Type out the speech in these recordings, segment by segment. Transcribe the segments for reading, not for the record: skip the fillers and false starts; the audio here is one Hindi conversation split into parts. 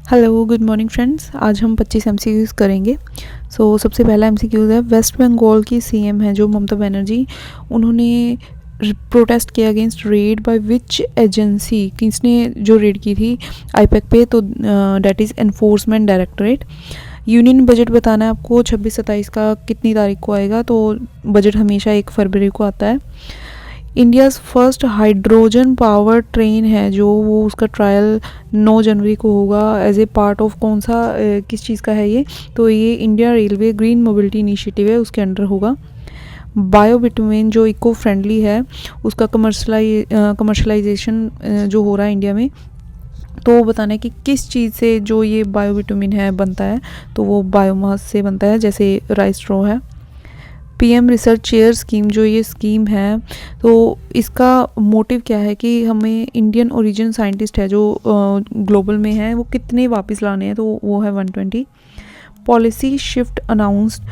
Hello good morning friends. आज हम 25 एमसीक्यूज़ करेंगे। सबसे पहला एमसीक्यूज़ है, वेस्ट बंगाल की सीएम है जो ममता बनर्जी, उन्होंने प्रोटेस्ट किया against red by which agency, किसने जो रेड की थी आईपैक पे, तो that is enforcement directorate. Union budget बताना है आपको 26-27 का कितनी तारीख को आएगा, तो बजट हमेशा 1 फरवरी को आता है। India's first hydrogen power train है जो वो उसका ट्रायल 9 जनवरी को होगा एज ए पार्ट ऑफ कौन सा किस चीज़ का है ये, तो ये India railway green mobility initiative है, उसके अंडर होगा। बायोबिटुमेन जो इको फ्रेंडली है उसका कमर्शलाइजेशन जो हो रहा है इंडिया में, तो वो बताना है कि किस चीज़ से जो ये बायोबिटुमेन है बनता है, तो वो बायोमास से बनता है, जैसे राइस स्ट्रॉ है। पीएम रिसर्च चेयर स्कीम जो ये स्कीम है, तो इसका मोटिव क्या है कि हमें इंडियन ओरिजिन साइंटिस्ट है जो ग्लोबल में है वो कितने वापस लाने हैं, तो वो है 120। Policy shift announced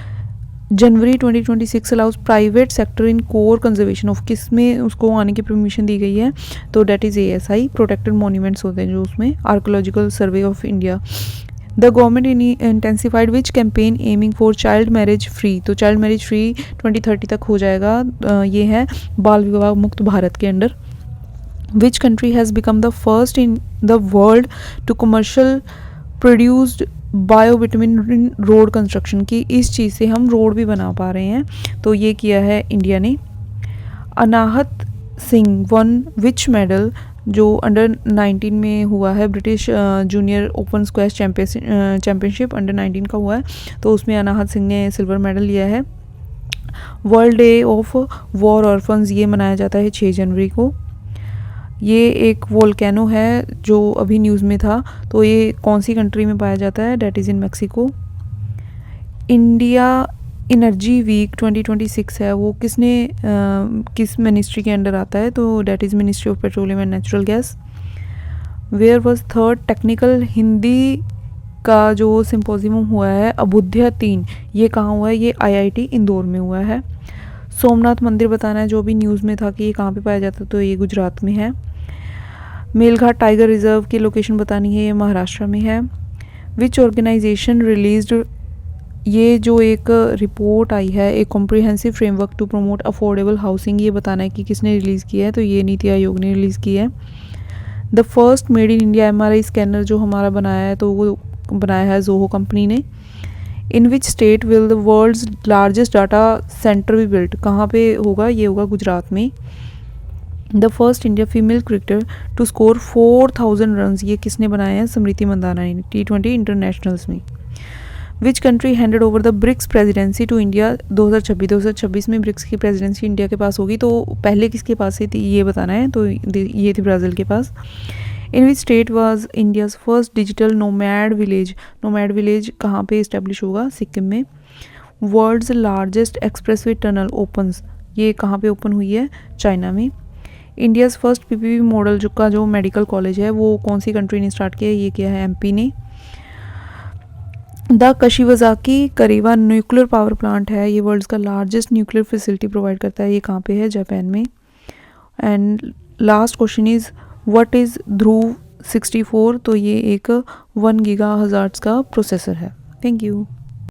January 2026 allows private sector in core conservation of, किस में उसको आने की परमिशन दी गई है, तो that is ASI, protected monuments होते हैं जो उसमें, archaeological survey of India. The government intensified which campaign aiming for child marriage free, तो चाइल्ड मैरिज फ्री 2030 तक हो जाएगा, ये है बाल विवाह मुक्त भारत के under. Which country has become the first in the world to commercial produced biovitamin in road construction, की इस चीज़ से हम रोड भी बना पा रहे हैं, तो ये किया है इंडिया ने। अनाहत सिंह वन विच मेडल जो अंडर 19 में हुआ है, British junior open squash championship under 19 का हुआ है, तो उसमें अनाहत सिंह ने सिल्वर मेडल लिया है। World day of war orphans ये मनाया जाता है 6 जनवरी को। ये एक वोल्केनो है जो अभी न्यूज़ में था, तो ये कौन सी कंट्री में पाया जाता है, that is in Mexico. India energy week 2026 है, वो किस मिनिस्ट्री के अंडर आता है, तो that is ministry of petroleum and natural gas. Where was third technical Hindi का जो सिंपोजियम हुआ है अबुध्या 3, ये कहाँ हुआ है, ये IIT इंदौर में हुआ है। सोमनाथ मंदिर बताना है जो भी न्यूज़ में था कि ये कहाँ पे पाया जाता है, तो ये गुजरात में है। मेलघाट टाइगर रिजर्व की लोकेशन बतानी है, ये महाराष्ट्र में है। विच ऑर्गेनाइजेशन रिलीज्ड, ये जो एक रिपोर्ट आई है, एक comprehensive framework to promote affordable housing, ये बताना है कि किसने रिलीज़ किया है, तो ये नीति आयोग ने रिलीज़ की है। The first made in India MRI scanner जो हमारा बनाया है, तो वो बनाया है जोहो कंपनी ने। In which state will the world's largest data center भी बिल्ट, कहाँ पे होगा, ये होगा गुजरात में। The first India female cricketer to score 4000 run, ये किसने बनाया है, स्मृति मंदाना ने T20 इंटरनेशनल्स में। Which country handed over the BRICS presidency to India 2026 में ब्रिक्स की प्रेसिडेंसी इंडिया के पास होगी, तो पहले किसके पास थी ये बताना है, तो ये थी ब्राज़ील के पास। In which state was India's first digital nomad village कहाँ पे इस्टेब्लिश होगा, सिक्किम में। World's largest expressway tunnel opens, ये कहाँ पे ओपन हुई है, चाइना में। इंडियाज़ फर्स्ट PPP मॉडल जो मेडिकल कॉलेज है वो कौन सी कंट्री ने स्टार्ट किया है, ये किया है MP ने। द कशिवाज़ाकी करीवा न्यूक्लियर पावर प्लांट है, ये वर्ल्ड्स का लार्जेस्ट न्यूक्लियर फैसिलिटी प्रोवाइड करता है, ये कहाँ पे है, जापान में। And last question is what is Dhruv 64, तो ये एक 1 गीगाहर्ट्ज़ का प्रोसेसर है। Thank you.